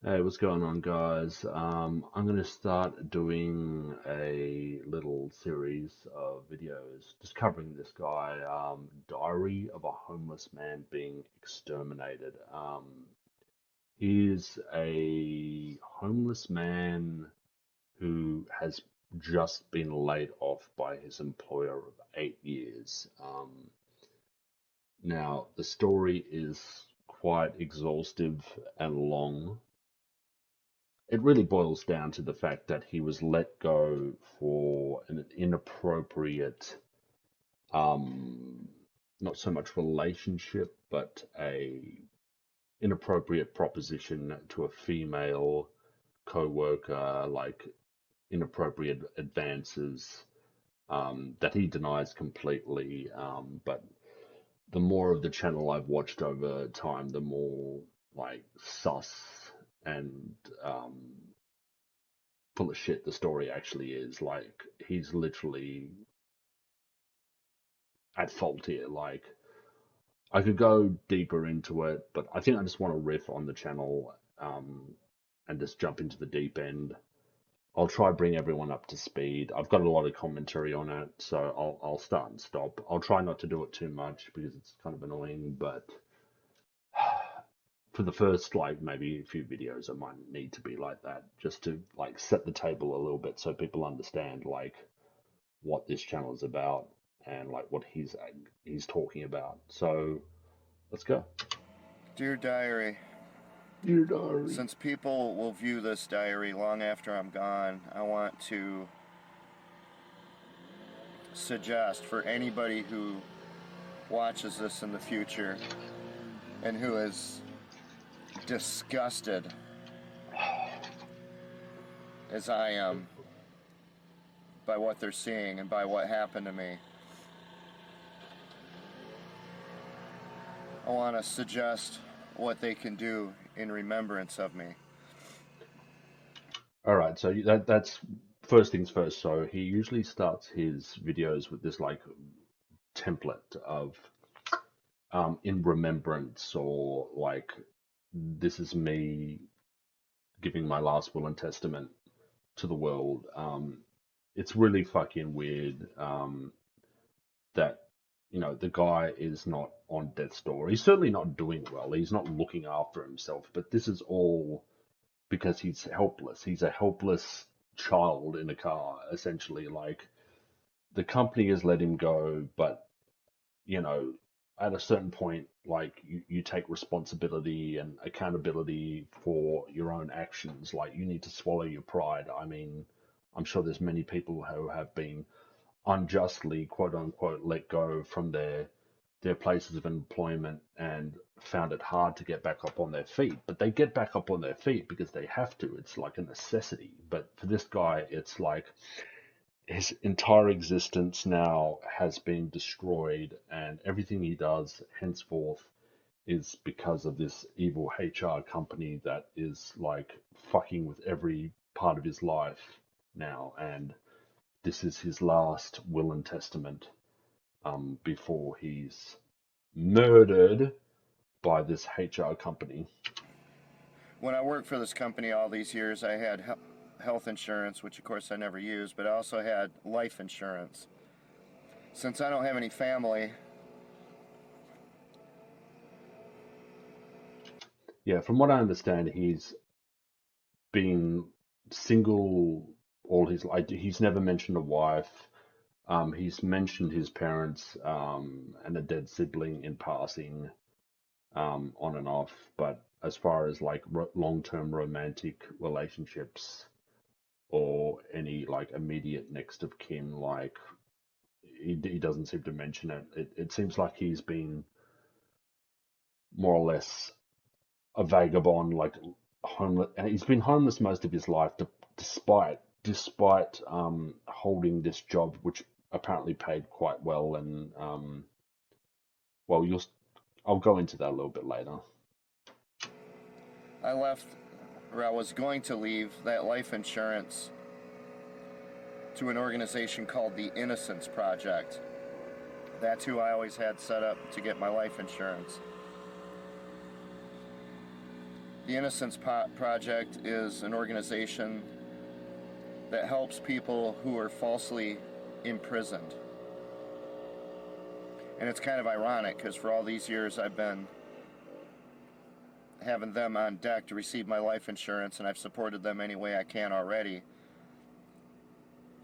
Hey, what's going on, guys? I'm going to start doing a little series of videos just covering this guy, Diary of a Homeless Man Being Exterminated. He's a homeless man who has just been laid off by his employer of 8 years. Now, the story is quite exhaustive and long. It really boils down to the fact that he was let go for an inappropriate, um, not so much relationship, but a inappropriate proposition to a female co-worker, like inappropriate advances, that he denies completely. But the more of the channel I've watched over time, the more like sus and full of shit the story actually is. Like, he's literally at fault here. Like, I could go deeper into it, but I think I just want to riff on the channel, and just jump into the deep end. I'll try bring everyone up to speed. I've got a lot of commentary on it, so I'll start and stop. I'll try not to do it too much because it's kind of annoying, but for the first like maybe a few videos, I might need to be like that just to like set the table a little bit so people understand like what this channel is about and like what he's talking about. So let's go. Dear Diary, Dear diary. since people will view this diary long after I'm gone, I want to suggest for anybody who watches this in the future and who is disgusted as I am by what they're seeing and by what happened to me, I want to suggest what they can do in remembrance of me. All right, so that's first things first. So he usually starts his videos with this like template of in remembrance, or like, this is me giving my last will and testament to the world. It's really fucking weird, that the guy is not on death's door. He's certainly not doing well. He's not looking after himself. But this is all because he's helpless. He's a helpless child in a car, essentially. Like, the company has let him go, but you know, at a certain point, like, you take responsibility and accountability for your own actions. Like, you need to swallow your pride. I mean, I'm sure there's many people who have been unjustly, quote unquote, let go from their places of employment and found it hard to get back up on their feet. But they get back up on their feet because they have to. It's like a necessity. But for this guy, it's like his entire existence now has been destroyed, and everything he does henceforth is because of this evil HR company that is like fucking with every part of his life now. And this is his last will and testament, before he's murdered by this HR company. When I worked for this company all these years, I had health insurance, which of course I never used, but I also had life insurance. Since I don't have any family, Yeah, from what I understand, he's been single all his life. He's never mentioned a wife. He's mentioned his parents, and a dead sibling in passing, on and off. But as far as like long-term romantic relationships or any like immediate next of kin, like, he doesn't seem to mention it. It seems like he's been more or less a vagabond, like homeless. And he's been homeless most of his life, despite holding this job, which apparently paid quite well. And well, I'll go into that a little bit later. I left, or I was going to leave, that life insurance to an organization called the Innocence Project. That's who I always had set up to get my life insurance. The Innocence Project is an organization that helps people who are falsely imprisoned. And it's kind of ironic because for all these years I've been having them on deck to receive my life insurance, and I've supported them any way I can already.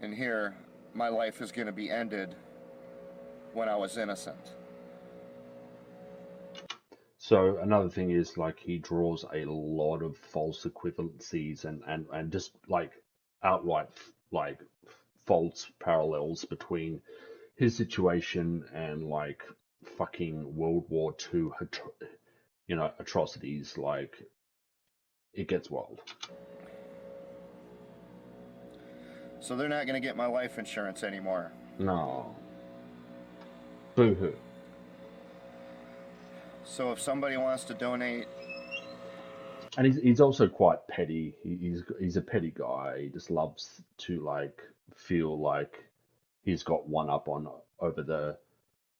And here, my life is going to be ended when I was innocent. So another thing is like he draws a lot of false equivalencies and just like outright like false parallels between his situation and like fucking World War II, atrocities. Like it gets wild. So they're not going to get my life insurance anymore. No. Boo-hoo. So if somebody wants to donate, and he's also quite petty. He's a petty guy. He just loves to like feel like he's got one up on over the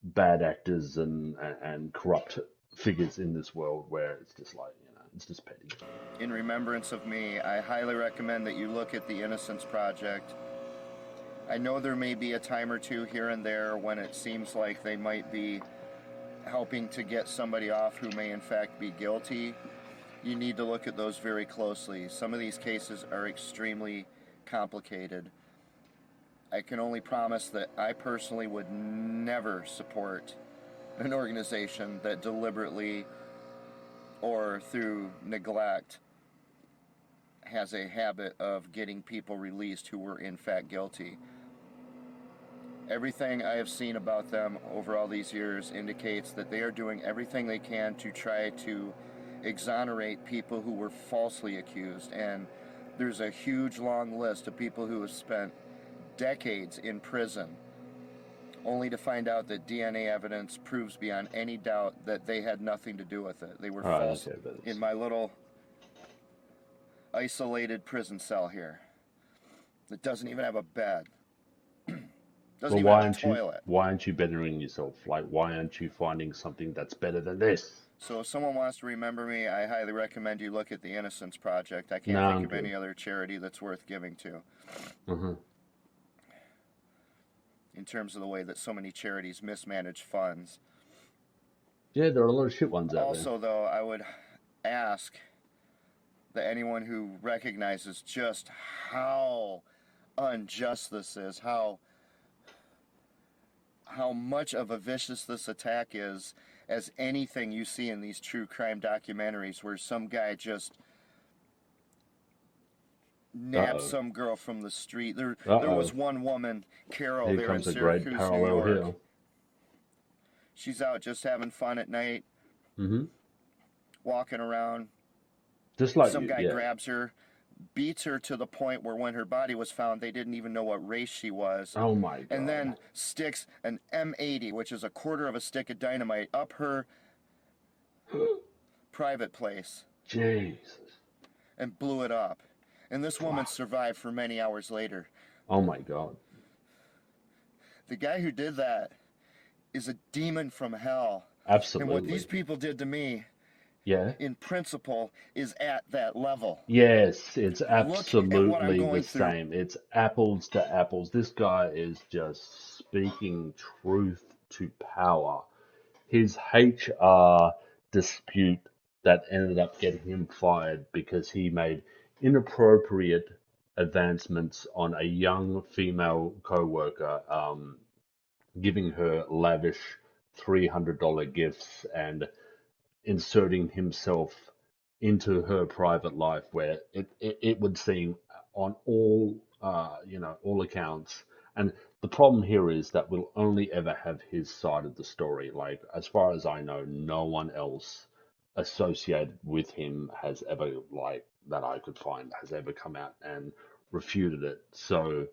bad actors and corrupt figures in this world where it's just like, it's just petty. in remembrance of me, I highly recommend that you look at the Innocence Project. I know there may be a time or two here and there when it seems like they might be helping to get somebody off who may in fact be guilty. You need to look at those very closely. Some of these cases are extremely complicated. I can only promise that I personally would never support an organization that deliberately or through neglect has a habit of getting people released who were in fact guilty. Everything I have seen about them over all these years indicates that they are doing everything they can to try to exonerate people who were falsely accused. And there's a huge long list of people who have spent decades in prison only to find out that DNA evidence proves beyond any doubt that they had nothing to do with it. They were false in my little isolated prison cell here that doesn't even have a bed. Doesn't even have a toilet. Why aren't you bettering yourself? Like, why aren't you finding something that's better than this? So if someone wants to remember me, I highly recommend you look at the Innocence Project. I can't think of any other charity that's worth giving to. In terms of the way that so many charities mismanage funds. Yeah, there are a lot of shit ones out there. Also, though, I would ask that anyone who recognizes just how unjust this is, how much of a vicious this attack is, as anything you see in these true crime documentaries where some guy just nabbed some girl from the street. There was one woman, Carol, there in Syracuse, New York. Here. She's out just having fun at night, walking around. Just like some guy grabs her, beats her to the point where when her body was found, they didn't even know what race she was. Oh my God. And then sticks an M80, which is a quarter of a stick of dynamite, up her private place. Jesus. And blew it up. And this woman survived for many hours later. Oh my God. The guy who did that is a demon from hell. Absolutely. And what these people did to me, in principle, is at that level. Yes, it's absolutely the same. It's apples to apples. This guy is just speaking truth to power. His HR dispute that ended up getting him fired because he made inappropriate advancements on a young female co-worker, giving her lavish $300 gifts and inserting himself into her private life, where it would seem on all all accounts. And the problem here is that we'll only ever have his side of the story. Like, as far as I know, no one else associated with him has ever, like, that I could find, has ever come out and refuted it. So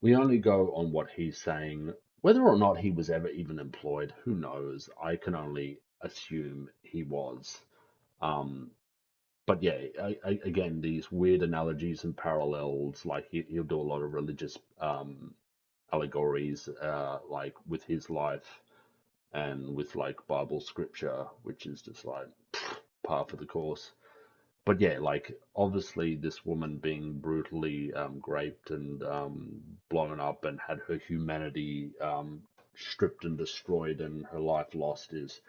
we only go on what he's saying. Whether or not he was ever even employed, who knows? I can only assume he was. But yeah, again, these weird analogies and parallels, like he'll do a lot of religious allegories, like with his life and with like Bible scripture, which is just like par for the course. but yeah, like obviously this woman being brutally raped and blown up and had her humanity stripped and destroyed and her life lost is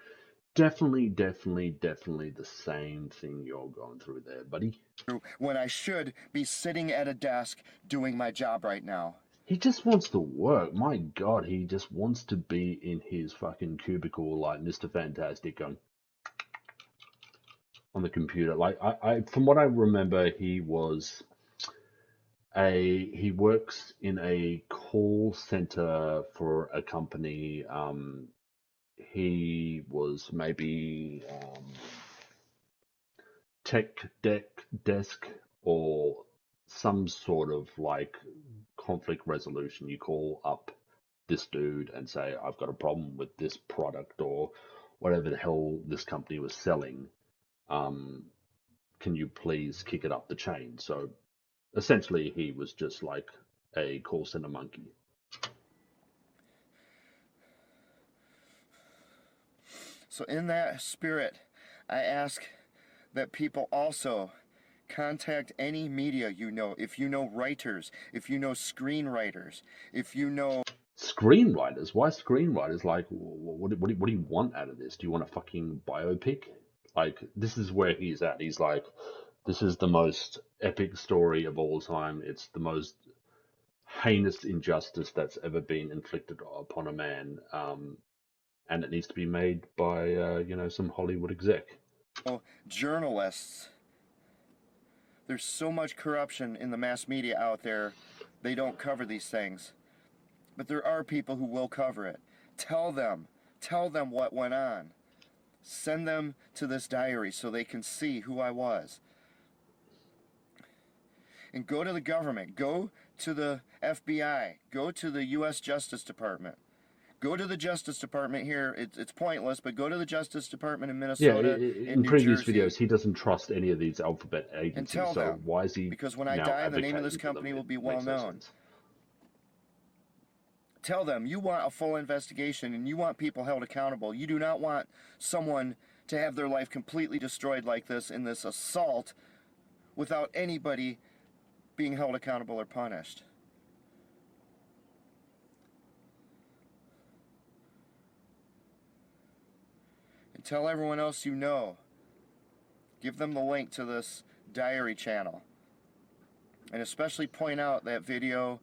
definitely the same thing you're going through there, buddy. When I should be sitting at a desk doing my job right now. He just wants to work. My God, he just wants to be in his fucking cubicle like Mr. Fantastic on the computer. Like from what I remember, he works in a call center for a company. He was maybe desk or some sort of like conflict resolution. You call up this dude and say, I've got a problem with this product or whatever the hell this company was selling. Um, can you please kick it up the chain? So essentially, he was just like a call center monkey. So in that spirit, I ask that people also contact any media you know. If you know writers, if you know screenwriters, if you know Screenwriters? Why screenwriters? Like, what do you want out of this? Do you want a fucking biopic? Like, this is where he's at. He's like, this is the most epic story of all time. It's the most heinous injustice that's ever been inflicted upon a man, and it needs to be made by, some Hollywood exec. journalists. There's so much corruption in the mass media out there, they don't cover these things. But there are people who will cover it. Tell them what went on. Send them to this diary so they can see who I was. And go to the government, go to the FBI, go to the U.S. Justice Department. Go to the Justice Department here. It's pointless, but go to the Justice Department in Yeah, Minnesota, in in New previous Jersey, videos, he doesn't trust any of these alphabet and agencies. tell So them. why is he Because when I now die, the name of this advocating for them? company will It be well makes no known. sense. Tell them you want a full investigation and you want people held accountable. You do not want someone to have their life completely destroyed like this in this assault without anybody being held accountable or punished. And tell everyone else you know. Give them the link to this diary channel. And especially point out that video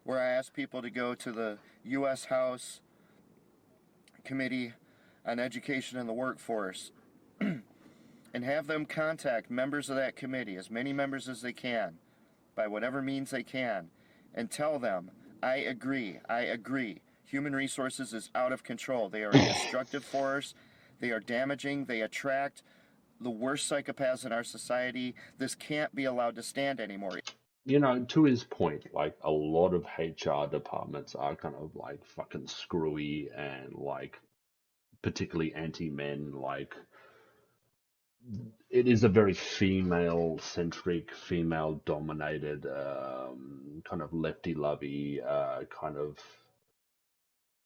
where I asked people to go to the U.S. House Committee on Education and the Workforce and have them contact members of that committee, as many members as they can, by whatever means they can, and tell them, I agree. Human resources is out of control. They are a destructive force. They are damaging. They attract the worst psychopaths in our society. This can't be allowed to stand anymore. To his point, like a lot of HR departments are kind of like fucking screwy and like particularly anti-men. Like it is a very female-centric, female-dominated, kind of lefty-lovey kind of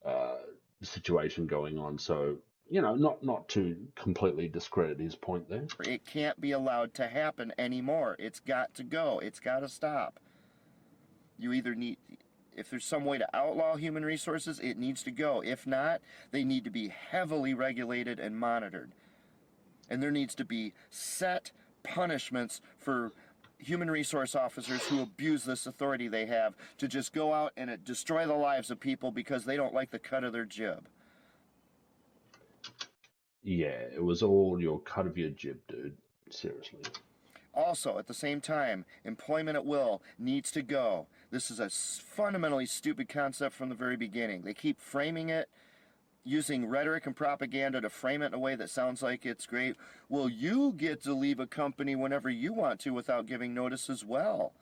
uh, situation going on. So not to completely discredit his point there. It can't be allowed to happen anymore. It's got to go. It's got to stop. You either need, if there's some way to outlaw human resources, it needs to go. If not, they need to be heavily regulated and monitored. And there needs to be set punishments for human resource officers who abuse this authority they have to just go out and destroy the lives of people because they don't like the cut of their jib. Yeah, it was all your cut of your jib, dude. Seriously. Also, at the same time, employment at will needs to go. This is a fundamentally stupid concept from the very beginning. They keep framing it, using rhetoric and propaganda to frame it in a way that sounds like it's great. Well, you get to leave a company whenever you want to without giving notice as well.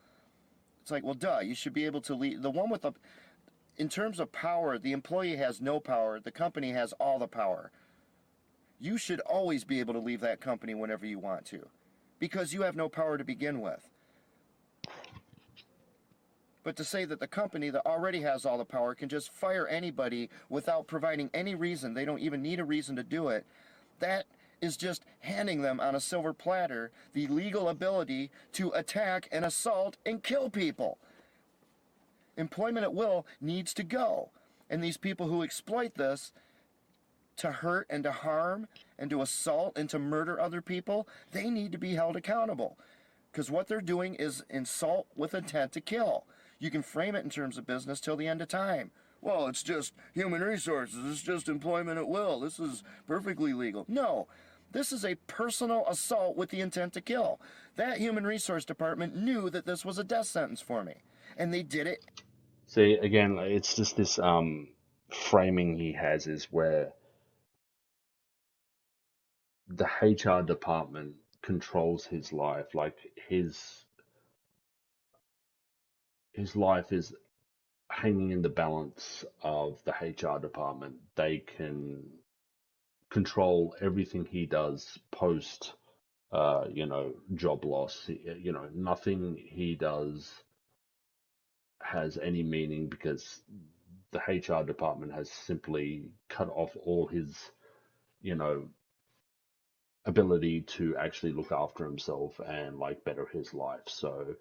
It's like, well, duh, you should be able to leave. The one with the, in terms of power, the employee has no power. The company has all the power. You should always be able to leave that company whenever you want to, because you have no power to begin with. But to say that the company that already has all the power can just fire anybody without providing any reason, they don't even need a reason to do it, that is just handing them on a silver platter the legal ability to attack and assault and kill people. Employment at will needs to go. And these people who exploit this to hurt and to harm and to assault and to murder other people, they need to be held accountable. Because what they're doing is insult with intent to kill. You can frame it in terms of business till the end of time. Well, it's just human resources. It's just employment at will. This is perfectly legal. No, this is a personal assault with the intent to kill. That human resource department knew that this was a death sentence for me, and they did it. See, again, it's just this framing he has is where the HR department controls his life. Like his life is hanging in the balance of the HR department. They can control everything he does post, job loss. Nothing he does has any meaning because the HR department has simply cut off all his, ability to actually look after himself and like better his life. So,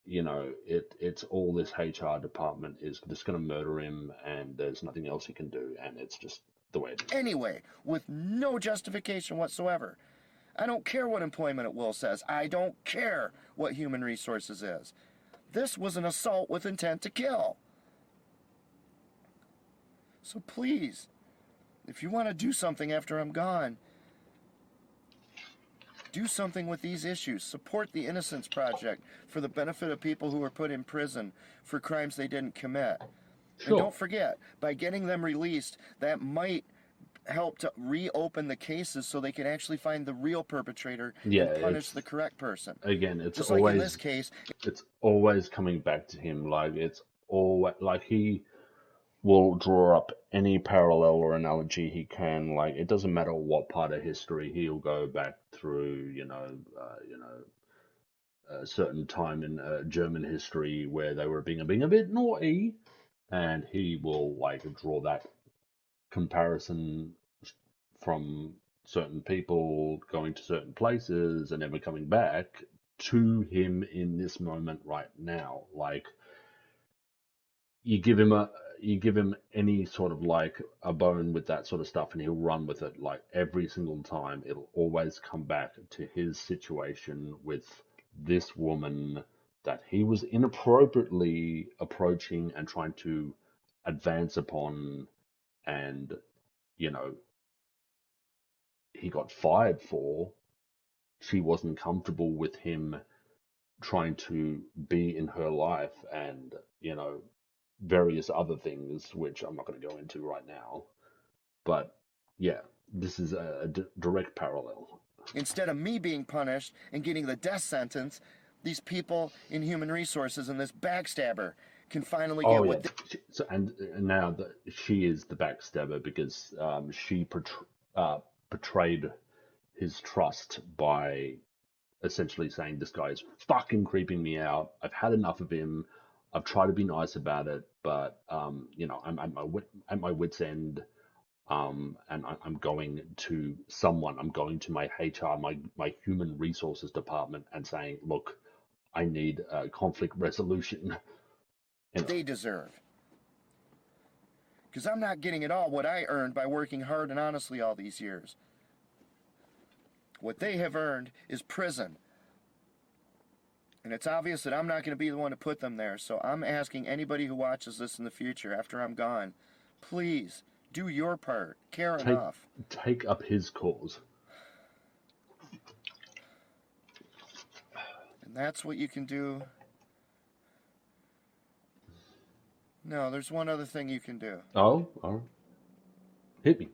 it's all this HR department is just going to murder him, and there's nothing else he can do, and it's just the way it is. Anyway, with no justification whatsoever. I don't care what employment at will says. I don't care what human resources is. This was an assault with intent to kill. So please, if you want to do something after I'm gone, do something with these issues. Support the Innocence Project for the benefit of people who were put in prison for crimes they didn't commit. Sure. And don't forget, by getting them released, that might help to reopen the cases so they can actually find the real perpetrator and punish the correct person. Again, it's just always, like in this case, it's always coming back to him. Like it's always like he will draw up any parallel or analogy he can. Like it doesn't matter what part of history, he'll go back through, a certain time in German history where they were being a bit naughty, and he will like draw that comparison from certain people going to certain places and never coming back to him in this moment right now. Like you give him any sort of like a bone with that sort of stuff and he'll run with it. Like every single time it'll always come back to his situation with this woman that he was inappropriately approaching and trying to advance upon, and he got fired for. She wasn't comfortable with him trying to be in her life, and various other things which I'm not going to go into right now. But yeah, this is a direct parallel. Instead of me being punished and getting the death sentence, these people in human resources and this backstabber can finally get what they... So, and now that she is the backstabber because she betrayed his trust by essentially saying, this guy is fucking creeping me out. I've had enough of him. I've tried to be nice about it, but I'm at my wit's end. And I'm going to someone. I'm going to my HR, my human resources department, and saying, look, I need conflict resolution. They deserve. Because I'm not getting at all what I earned by working hard and honestly all these years. What they have earned is prison. And it's obvious that I'm not going to be the one to put them there. So I'm asking anybody who watches this in the future after I'm gone, please do your part. Care enough. Take up his cause. And that's what you can do. No, there's one other thing you can do. Oh, all right. Hit me.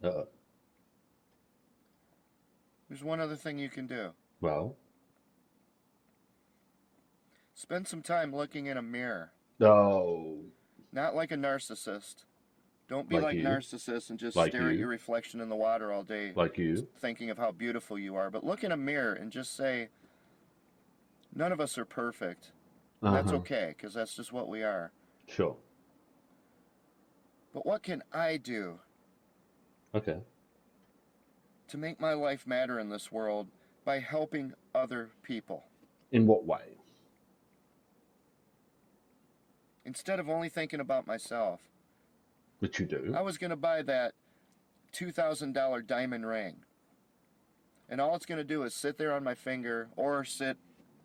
There's one other thing you can do. Well? Spend some time looking in a mirror. No. Not like a narcissist. Don't be like narcissists and just stare at your reflection in the water all day. Like you. Thinking of how beautiful you are. But look in a mirror and just say, none of us are perfect. That's okay, because that's just what we are. Sure. But what can I do? Okay. to make my life matter in this world by helping other people. In what way? Instead of only thinking about myself. Which you do. I was going to buy that $2,000 diamond ring. And all it's going to do is sit there on my finger or sit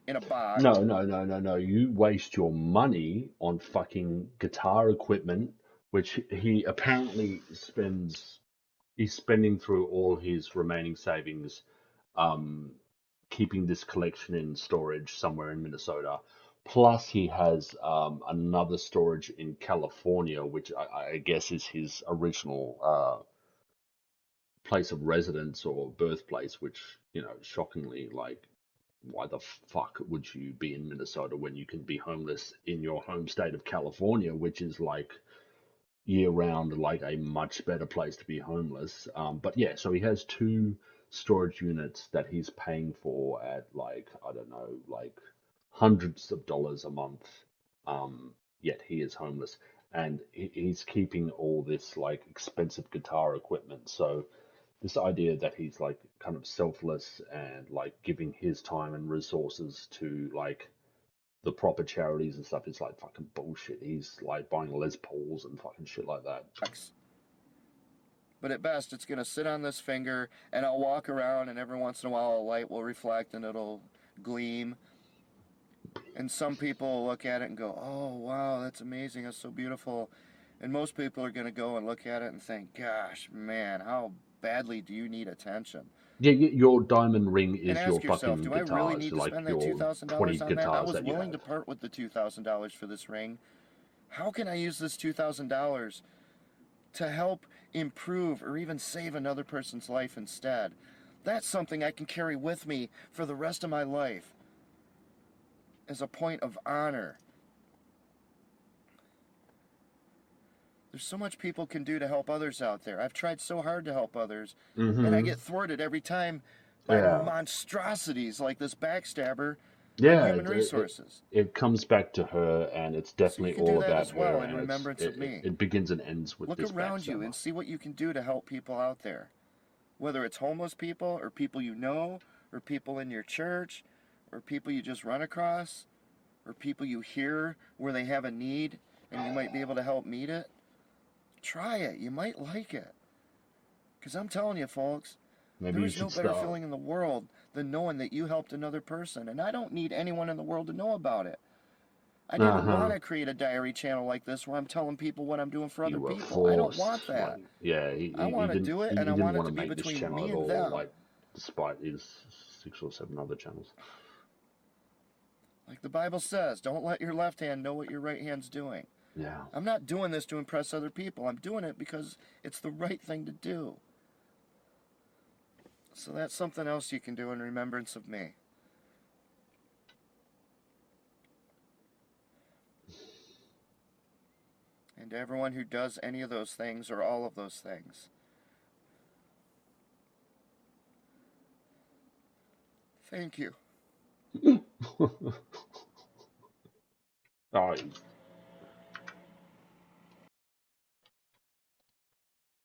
in a box. No. You waste your money on fucking guitar equipment, which he apparently spends. He's spending through all his remaining savings, keeping this collection in storage somewhere in Minnesota. Plus, he has another storage in California, which I guess is his original place of residence or birthplace, which, shockingly, like, why the fuck would you be in Minnesota when you can be homeless in your home state of California, which is like year round, like a much better place to be homeless. But yeah, so he has two storage units that he's paying for at, like, I don't know, like hundreds of dollars a month. Yet he is homeless, and he's keeping all this like expensive guitar equipment. So this idea that he's like kind of selfless and like giving his time and resources to like the proper charities and stuff is like fucking bullshit. He's like buying Les Pauls and fucking shit like that. But at best, it's going to sit on this finger, and I'll walk around, and every once in a while, a light will reflect and it'll gleam. And some people will look at it and go, oh, wow, that's amazing. That's so beautiful. And most people are going to go and look at it and think, gosh, man, how badly do you need attention? Yeah, your diamond ring is and your ask yourself, fucking do I really guitars, need to like spend that your $2,000 20 on that? I guitars was that you willing to have. part with the $2,000 for this ring. How can I use this $2,000 to help improve or even save another person's life instead? That's something I can carry with me for the rest of my life as a point of honor. There's so much people can do to help others out there. I've tried so hard to help others, and I get thwarted every time by monstrosities like this backstabber at Human Resources. It comes back to her, and it's definitely so you can all do that about as well her, in and remembrance of me. it begins and ends with Look this around you backstabber. and see what you can do to help people out there. Whether it's homeless people, or people you know, or people in your church, or people you just run across, or people you hear where they have a need and you might be able to help meet it. Try it. You might like it. Because I'm telling you, folks, there is no better feeling in the world than knowing that you helped another person. And I don't need anyone in the world to know about it. I didn't want to create a diary channel like this where I'm telling people what I'm doing for other people. I don't want that. I want to do it, and I want it to be between me and them. Like, despite his 6 or 7 other channels. Like the Bible says, don't let your left hand know what your right hand's doing. Yeah. I'm not doing this to impress other people. I'm doing it because it's the right thing to do. So that's something else you can do in remembrance of me. And to everyone who does any of those things or all of those things, thank you. Oh,